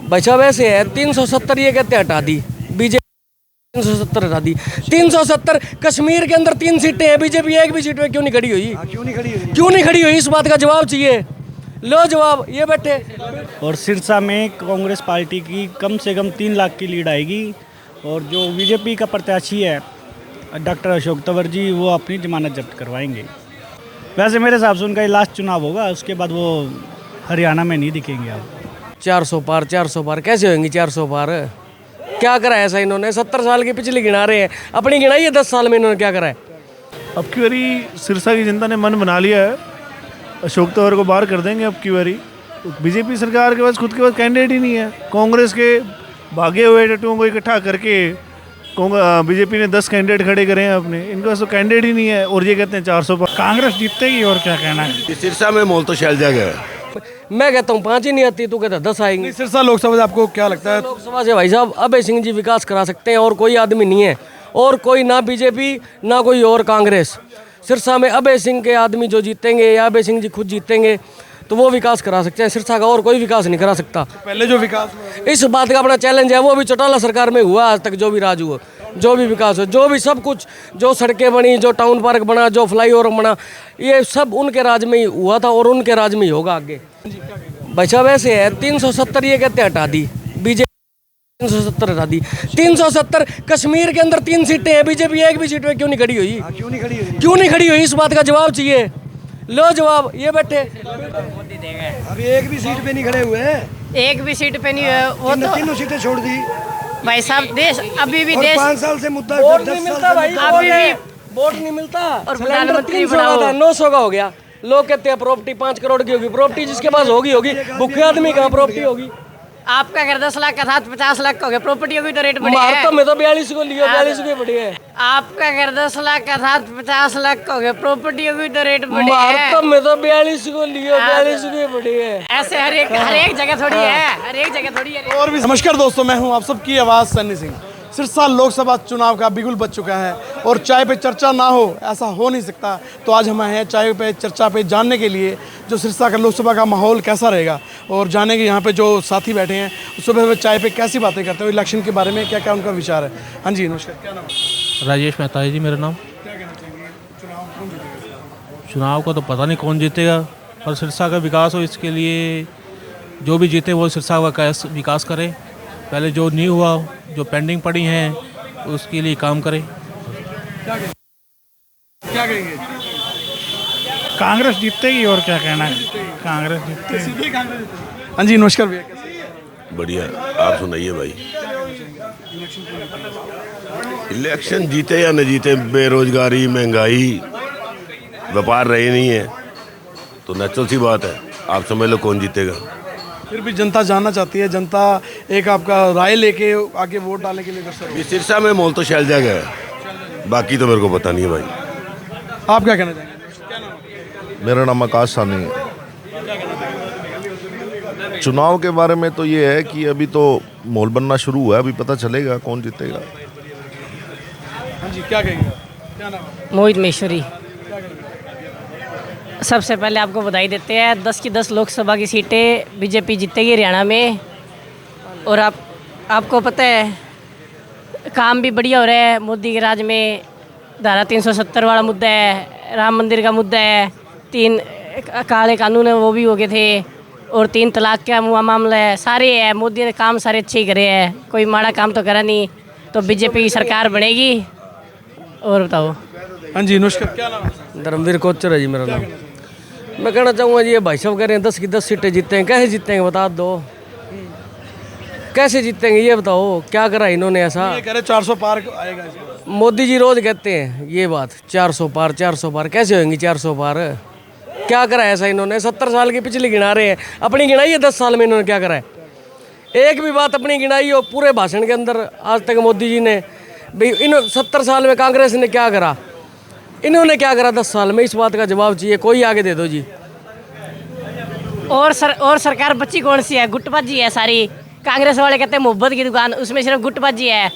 भाई साहब ऐसे है 370 ये कहते हटा दी बीजेपी 370 हटा दी 370 कश्मीर के अंदर 3 सीटें हैं बीजेपी एक भी सीट पे क्यों नहीं खड़ी हुई क्यों नहीं खड़ी हुई इस बात का जवाब चाहिए लो जवाब ये बैठे। और सिरसा में कांग्रेस पार्टी की कम से कम 3 लाख की लीड आएगी और जो बीजेपी का प्रत्याशी है डॉक्टर अशोक तंवर जी वो अपनी जमानत जब्त करवाएंगे। वैसे मेरे हिसाब से उनका ये लास्ट चुनाव होगा, उसके बाद वो हरियाणा में नहीं दिखेंगे। आप 400 पार कैसे होंगी 400 पार क्या करा है ऐसा इन्होंने 70 साल की पिछली गिना रहे हैं अपनी गिनाई है 10 साल में इन्होंने क्या करा है। अब की बारी सिरसा की जनता ने मन बना लिया है, अशोक तंवर को बाहर कर देंगे। अब की बारी बीजेपी सरकार के पास खुद के पास कैंडिडेट ही नहीं है। कांग्रेस के भागे हुए टट्टुओं को इकट्ठा करके बीजेपी ने 10 कैंडिडेट खड़े करे हैं अपने, इनके पास तो कैंडिडेट ही नहीं है और ये कहते हैं 400 पर कांग्रेस जीतेगी। और क्या कहना है, सिरसा में मोल तो शैलजा गया। मैं कहता हूँ 5 ही नहीं आती, तू कहता 10 आएंगी। सिरसा लोकसभा से आपको क्या लगता है? लोकसभा से भाई साहब अभय सिंह जी विकास करा सकते हैं और कोई आदमी नहीं है, और कोई ना बीजेपी ना कोई और कांग्रेस। सिरसा में अभय सिंह के आदमी जो जीतेंगे या अभय सिंह जी खुद जीतेंगे तो वो विकास करा सकते हैं सिरसा का, और कोई विकास नहीं करा सकता। पहले जो विकास हुआ इस बात का अपना चैलेंज है, वो भी चौटाला सरकार में हुआ आज तक, जो भी राज हुआ, जो भी विकास हो, जो भी सब कुछ, जो सड़कें बनी, जो टाउन पार्क बना, जो फ्लाईओवर बना, ये सब उनके राज में ही हुआ था और उनके राज में ही होगा आगे। भाई साहब ऐसे है 370 ये कहते हटा दी बीजेपी 370 हटा दी 370 कश्मीर के अंदर 3 सीटें हैं बीजेपी एक भी सीट पे क्यों नहीं खड़ी हुई क्यों नहीं खड़ी हुई इस बात का जवाब चाहिए। लो जवाब ये बैठे। अभी एक भी सीट पे नहीं खड़े हुए हैं, एक भी सीट पे नहीं है वो तो तीनों सीटें छोड़ दी भाई साहब। देश अभी भी और देश 5 साल से मुद्दा वोट 10 नहीं साल मिलता से भाई, मुद्दा- अभी भी वोट नहीं मिलता। और सिलेंडर प्रधानमंत्री 300 का बनाओ। था 900 का हो गया। लोग कहते हैं प्रॉपर्टी 5 करोड़ की होगी, प्रॉपर्टी जिसके पास होगी भूखे आदमी कहाँ प्रॉपर्टी होगी। आपका अगर 10 लाख का था 50 लाख का हो गया, प्रॉपर्टी होगी तो रेट बढ़े भारत है। में तो 42 को लियो 42 के बढ़े है। आपका अगर 10 लाख का था 50 लाख का हो गया, प्रॉपर्टी होगी तो रेट बढ़े है। भारत में तो 42 को लियो 42 के बढ़े है। ऐसे हर एक जगह थोड़ी है, हर एक जगह थोड़ी है। और भी नमस्कार दोस्तों, मैं हूं आप सबकी आवाज़ सन्नी सिंह। सिरसा लोकसभा चुनाव का बिगुल बज चुका है और चाय पे चर्चा ना हो ऐसा हो नहीं सकता। तो आज हम हैं चाय पे चर्चा पे जानने के लिए जो सिरसा का लोकसभा का माहौल कैसा रहेगा और जानेंगे यहाँ पे जो साथी बैठे हैं सुबह चाय पे कैसी बातें करते हो, इलेक्शन के बारे में क्या क्या उनका विचार है। हाँ जी नमस्कार, क्या नाम है? राजेश मेहता है जी मेरा नाम। क्या कहना चाहिए, चुनाव कौन जीतेगा? चुनाव का तो पता नहीं कौन जीतेगा, पर सिरसा का विकास हो इसके लिए जो भी जीते वो सिरसा का विकास करे। पहले जो नहीं हुआ, जो पेंडिंग पड़ी हैं उसके लिए काम करें। क्या कहेंगे? कांग्रेस जीतेगी। और क्या कहना है, कांग्रेस जीतेगी। सीधे कांग्रेस जीतेगी। हाँ जी नमस्कार भैया, कैसे हैं? बढ़िया, आप सुनाइए भाई। इलेक्शन जीते या न जीते, बेरोजगारी महंगाई व्यापार रहे नहीं है तो नेचुरल सी बात है, आप समझ लो कौन जीतेगा। फिर भी जनता जानना चाहती है, जनता एक आपका राय लेके आके वोट डालने के लिए कर सकती ये सिरसा में मोल तो शैलजा गया, बाकी तो मेरे को पता नहीं है भाई। है। आप क्या कहना चाहेंगे? मेरा नाम आकाश सानी है। चुनाव के बारे में तो ये है कि अभी तो माहौल बनना शुरू हुआ है, अभी पता चलेगा कौन जीतेगा। हाँ जी क्या कहेंगे, क्या नाम है? मोहित महेश्वरी। सबसे पहले आपको बधाई देते हैं, 10 की 10 लोकसभा की सीटें बीजेपी जीतेगी हरियाणा में। और आपको पता है काम भी बढ़िया हो रहा है मोदी के राज में। धारा 370 वाला मुद्दा है, राम मंदिर का मुद्दा है, 3 काले कानून है वो भी हो गए थे, और 3 तलाक का मामला है, सारे है। मोदी ने काम सारे अच्छे ही करे हैं, कोई माड़ा काम तो करा नहीं। तो बीजेपी की सरकार बनेगी। और बताओ। हाँ जी नमस्कार, क्या नाम है? धर्मवीर कोचर है जी मेरा नाम। मैं कहना चाहूँगा जी ये भाई साहब कह रहे हैं 10 की 10 सीटें जीते हैं, कैसे जीतेंगे बता दो, कैसे जीतेंगे ये बताओ, क्या करा इन्होंने ऐसा। ये कह रहे 400 पार आएगा इसके बाद। मोदी जी रोज कहते हैं ये बात 400 पार कैसे होंगी 400 पार क्या करा है ऐसा इन्होंने। 70 साल की पिछली गिना रहे हैं, अपनी गिनाई है 10 साल में इन्होंने क्या करा है। एक भी बात अपनी गिनाई हो पूरे भाषण के अंदर आज तक मोदी जी ने भाई इन 70 साल में कांग्रेस ने क्या करा, इन्होंने क्या करा 10 साल में, इस बात का जवाब चाहिए। कोई आगे दे दो जी। और सरकार बच्ची कौन सी है, गुटबाजी है सारी। कांग्रेस वाले कहते हैं मोहब्बत की दुकान, उसमें सिर्फ गुटबाजी है।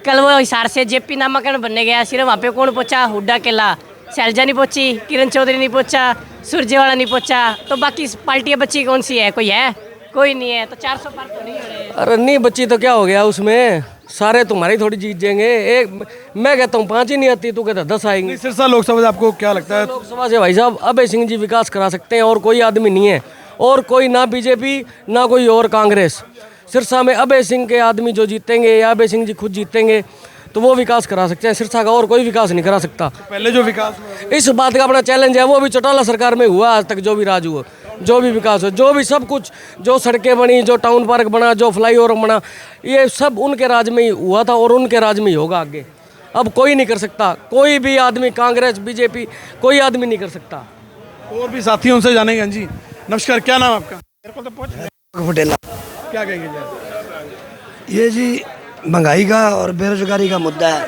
कल वो हिसार से जेपी नामांकन बनने गया, सिर्फ वहाँ पे कौन पहुँचा, हुड्डा केला, शैलजा नहीं पहुँची, किरण चौधरी नहीं पहुँचा, सुरजेवाला नहीं पहुँचा, तो बाकी पार्टियाँ बच्ची कौन सी है, कोई है? कोई नहीं है, तो 400 पार तो नहीं हो रहे। अरे नहीं बच्ची तो क्या हो गया उसमें, सारे तुम्हारी थोड़ी जीत जाएंगे। एक मैं कहता हूँ 5 ही नहीं आती, तू कहता 10 आएंगे। सिरसा लोकसभा से आपको क्या लगता है? लोकसभा से भाई साहब अभय सिंह जी विकास करा सकते हैं, और कोई आदमी नहीं है, और कोई ना बीजेपी ना कोई और कांग्रेस। सिरसा में अभय सिंह के आदमी जो जीतेंगे या अभय सिंह जी खुद जीतेंगे तो वो विकास करा सकते हैं सिरसा का, और कोई विकास नहीं करा सकता। पहले जो विकास हुआ इस बात का अपना चैलेंज है, वो भी चौटाला सरकार में हुआ आज तक, जो भी राज हुआ, जो भी विकास हो, जो भी सब कुछ, जो सड़कें बनी, जो टाउन पार्क बना, जो फ्लाईओवर बना, ये सब उनके राज में ही हुआ था और उनके राज में ही होगा आगे। अब कोई नहीं कर सकता, कोई भी आदमी, कांग्रेस बीजेपी कोई आदमी नहीं कर सकता। और भी साथी उनसे जानेंगे। हाँ जी नमस्कार, क्या नाम है आपका? पटेला। क्या कहेंगे जी? ये जी महंगाई का और बेरोजगारी का मुद्दा है,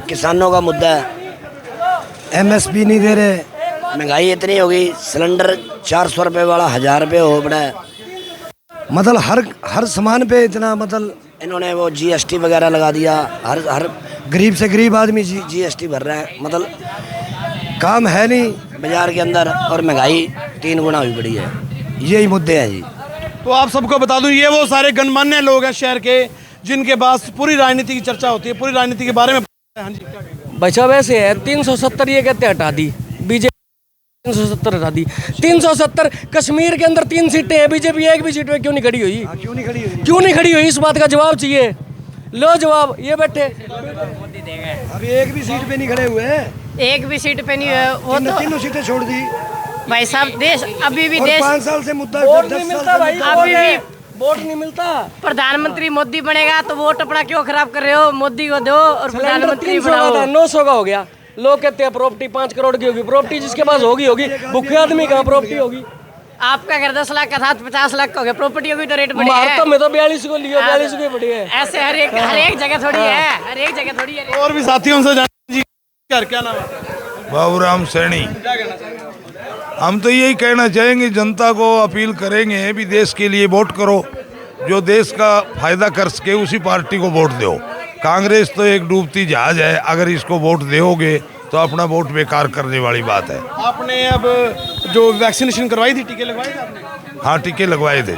किसानों का मुद्दा है। एमएसपी नहीं दे रहे, महंगाई इतनी हो गई, सिलेंडर 400 रुपये वाला 1000 रुपये हो पड़ा है। मतलब हर सामान पे इतना, मतलब इन्होंने वो जीएसटी वगैरह लगा दिया। हर गरीब से गरीब आदमी जीएसटी भर रहा है। मतलब काम है नहीं बाजार के अंदर, और महंगाई 3 गुना हुई पड़ी है। यही मुद्दे हैं जी। तो आप सबको बता दूं, ये वो सारे गणमान्य लोग हैं शहर के जिनके पास पूरी राजनीति की चर्चा होती है, पूरी राजनीति के बारे में। हाँ जी क्या कहेंगे? भाई साहब ऐसे है, 370 ये कहते हटा दी बीजेपी, 370 हटा दी। 370 कश्मीर के अंदर 3 सीटें हैं, बीजेपी एक भी सीट में क्यों नहीं खड़ी हुई? क्यों नहीं खड़ी हुई? क्यों नहीं खड़ी हुई? इस बात का जवाब चाहिए। लो जवाब, ये बैठे। अभी एक भी सीट पे नहीं खड़े हुए हैं। एक भी सीट पे नहीं है वो तो। तीनों सीटें छोड़ दी भाई साहब, देश अभी भी और देश 5 साल से मुद्दा, वोट 10 नहीं साल मिलता से भाई, मुद्दा। अभी भी वोट नहीं मिलता। प्रधानमंत्री मोदी बनेगा तो वोट अपना क्यों खराब कर रहे हो? मोदी को दो और प्रधानमंत्री 300 का था, बनाओ। 900 का हो गया। लोग कहते हैं प्रॉपर्टी 5 करोड़ की होगी, प्रॉपर्टी जिसके पास होगी भूखे आदमी कहाँ प्रॉपर्टी होगी? आपका घर 10 लाख का था, 50 लाख का हो गया। प्रॉपर्टी की तो रेट बढ़ी है। भारत में तो 42 को लियो, 42 की बढ़ी है। ऐसे हर एक जगह थोड़ी है, हर एक जगह थोड़ी है। और भी साथी उनसे जानेंगे। जी क्या नाम है? बाबूराम सैनी। क्या कहना चाहेंगे? हम तो यही कहना चाहेंगे, जनता को अपील करेंगे भी देश के लिए वोट करो, जो देश का फायदा कर सके उसी पार्टी को वोट दो। कांग्रेस तो एक डूबती जहाज है, अगर इसको वोट दोगे तो अपना वोट बेकार करने वाली बात है। आपने अब जो वैक्सीनेशन करवाई थी, टीके लगवाए थे आपने? हाँ टीके लगवाए थे,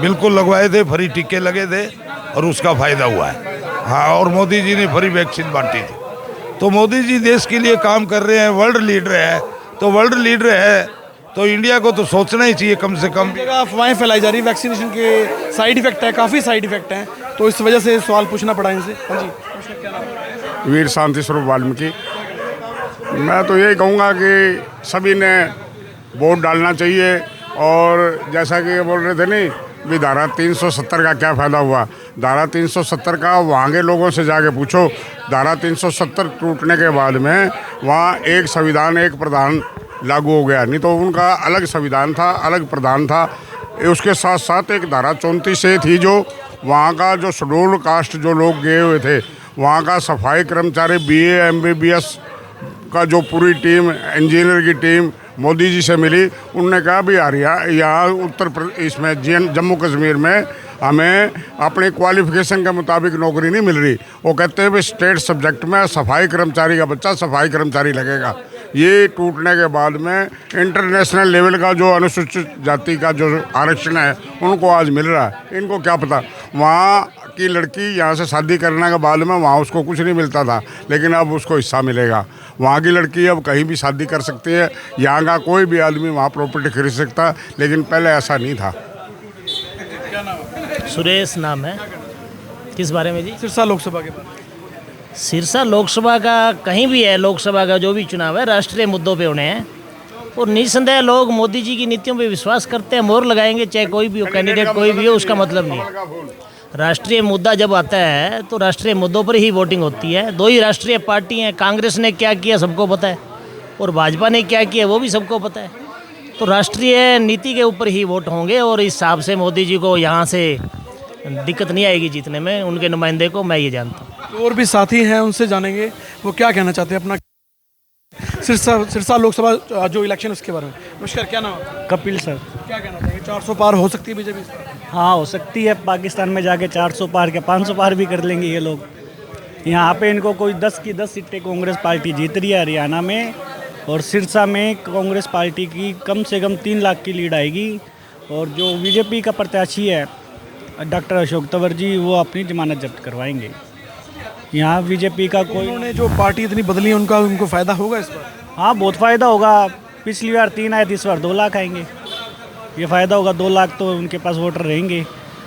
बिल्कुल लगवाए थे, फ्री टीके लगे थे और उसका फायदा हुआ है। हाँ, और मोदी जी ने फ्री वैक्सीन बांटी थी। तो मोदी जी देश के लिए काम कर रहे हैं, वर्ल्ड लीडर है। तो वर्ल्ड लीडर है तो इंडिया को तो सोचना ही चाहिए कम से कम। अफवाहें फैलाई जा रही, वैक्सीनेशन के साइड इफेक्ट है, काफ़ी साइड इफेक्ट हैं, तो इस वजह से सवाल पूछना पड़ा इनसे। हाँ जी वीर शांति स्वरूप वाल्मीकि। मैं तो यही कहूँगा कि सभी ने वोट डालना चाहिए। और जैसा कि ये बोल रहे थे नहीं भी धारा 370 का क्या फ़ायदा हुआ, धारा 370 का वहाँ के लोगों से जाके पूछो। धारा 370 टूटने के बाद में वहाँ एक संविधान, एक प्रधान लागू हो गया। नहीं तो उनका अलग संविधान था, अलग प्रधान था। उसके साथ साथ एक धारा 34 से थी, जो वहाँ का जो शेड्यूल कास्ट जो लोग गए हुए थे, वहाँ का सफाई कर्मचारी, BA MBBS का जो पूरी टीम, इंजीनियर की टीम मोदी जी से मिली। उनने कहा भी यहाँ उत्तर प्रदेश इसमें जम्मू कश्मीर में हमें अपने क्वालिफिकेशन के मुताबिक नौकरी नहीं मिल रही। वो कहते हैं भी स्टेट सब्जेक्ट में सफाई कर्मचारी का बच्चा सफाई कर्मचारी लगेगा। ये टूटने के बाद में इंटरनेशनल लेवल का जो अनुसूचित जाति का जो आरक्षण है उनको आज मिल रहा है। इनको क्या पता, वहाँ की लड़की यहाँ से शादी करने के बाद में वहाँ उसको कुछ नहीं मिलता था, लेकिन अब उसको हिस्सा मिलेगा। वहाँ की लड़की अब कहीं भी शादी कर सकती है, यहाँ का कोई भी आदमी वहाँ प्रॉपर्टी खरीद सकता, लेकिन पहले ऐसा नहीं था। सुरेश नाम है। किस बारे में जी? सिरसा लोकसभा के बारे में। सिरसा लोकसभा का कहीं भी है, लोकसभा का जो भी चुनाव है राष्ट्रीय मुद्दों पे होने हैं, और निस्संदेह लोग मोदी जी की नीतियों पे विश्वास करते हैं, मोहर लगाएंगे, चाहे कोई भी हो, कैंडिडेट कोई भी हो, उसका मतलब नहीं है। राष्ट्रीय मुद्दा जब आता है तो राष्ट्रीय मुद्दों पर ही वोटिंग होती है। 2 ही राष्ट्रीय पार्टी हैं, कांग्रेस ने क्या किया सबको पता है, और भाजपा ने क्या किया वो भी सबको पता है। तो राष्ट्रीय नीति के ऊपर ही वोट होंगे, और इस हिसाब से मोदी जी को यहाँ से दिक्कत नहीं आएगी जीतने में, उनके नुमाइंदे को, मैं ये जानता हूँ। और भी साथी हैं उनसे जानेंगे, वो क्या कहना चाहते हैं अपना सिरसा लोकसभा जो इलेक्शन उसके बारे में। नमस्कार, क्या नाम है? कपिल सर। क्या कहना चाहिए, 400 पार हो सकती है बीजेपी? हाँ हो सकती है, पाकिस्तान में जाके 400 पार के 500 पार भी कर लेंगे ये लोग। यहाँ पे इनको कोई 10 की 10 सीटें कांग्रेस पार्टी जीत रही है हरियाणा में, और सिरसा में कांग्रेस पार्टी की कम से कम 3 लाख की लीड आएगी। और जो बीजेपी का प्रत्याशी है डॉक्टर अशोक तंवर जी, वो अपनी जमानत जब्त करवाएंगे। यहाँ बीजेपी का कोई, उन्होंने जो पार्टी इतनी बदली है उनको फ़ायदा होगा इस पर? हाँ बहुत फ़ायदा होगा। पिछली बार 3 आए थे, इस बार 2 लाख आएंगे। ये फ़ायदा होगा, 2 लाख तो उनके पास वोटर रहेंगे।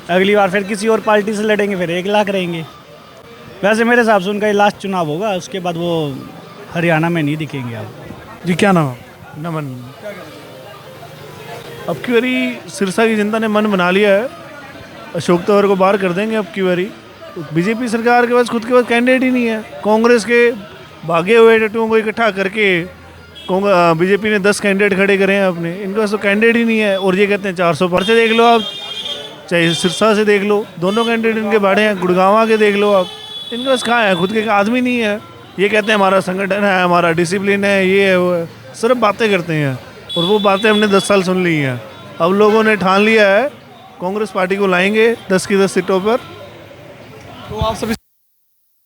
अगली बार फिर किसी और पार्टी से लड़ेंगे, फिर 1 लाख रहेंगे। वैसे मेरे हिसाब से उनका ये लास्ट चुनाव होगा, उसके बाद वो हरियाणा में नहीं दिखेंगे आप। जी क्या नाम है? नमन। अब की बारी सिरसा की जनता ने मन बना लिया है, अशोक तंवर को बाहर कर देंगे अब की बारी। बीजेपी सरकार के पास खुद के पास कैंडिडेट ही नहीं है। कांग्रेस के भागे हुए टट्टुओं को इकट्ठा करके बीजेपी ने 10 कैंडिडेट खड़े करे हैं अपने, इनके पास तो कैंडिडेट ही नहीं है। और ये कहते हैं 400 पर्चे देख लो आप, चाहे सिरसा से देख लो, दोनों कैंडिडेट इनके बाढ़े हैं। गुड़गांव के देख लो आप, इनके पास कहाँ है, खुद के आदमी नहीं है। ये कहते हैं हमारा संगठन है, हमारा डिसिप्लिन है, ये है वो है, सिर्फ बातें करते हैं। और वो बातें हमने 10 साल सुन ली हैं। अब लोगों ने ठान लिया है कांग्रेस पार्टी को लाएंगे 10 की 10 सीटों पर। तो आप सभी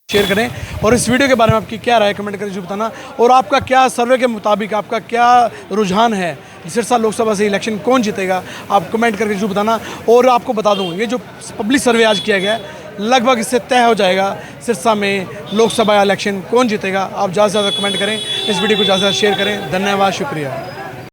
शेयर करें और इस वीडियो के बारे में आपकी क्या राय कमेंट करके जरूर बताना। और आपका क्या सर्वे के मुताबिक आपका क्या रुझान है, सिरसा लोकसभा से इलेक्शन कौन जीतेगा, आप कमेंट करके जरूर बताना। और आपको बता दूँ, ये जो पब्लिक सर्वे आज किया गया है, लगभग इससे तय हो जाएगा सिरसा में लोकसभा इलेक्शन कौन जीतेगा। आप ज़्यादा से ज़्यादा कमेंट करें, इस वीडियो को ज़्यादा से ज़्यादा शेयर करें। धन्यवाद, शुक्रिया।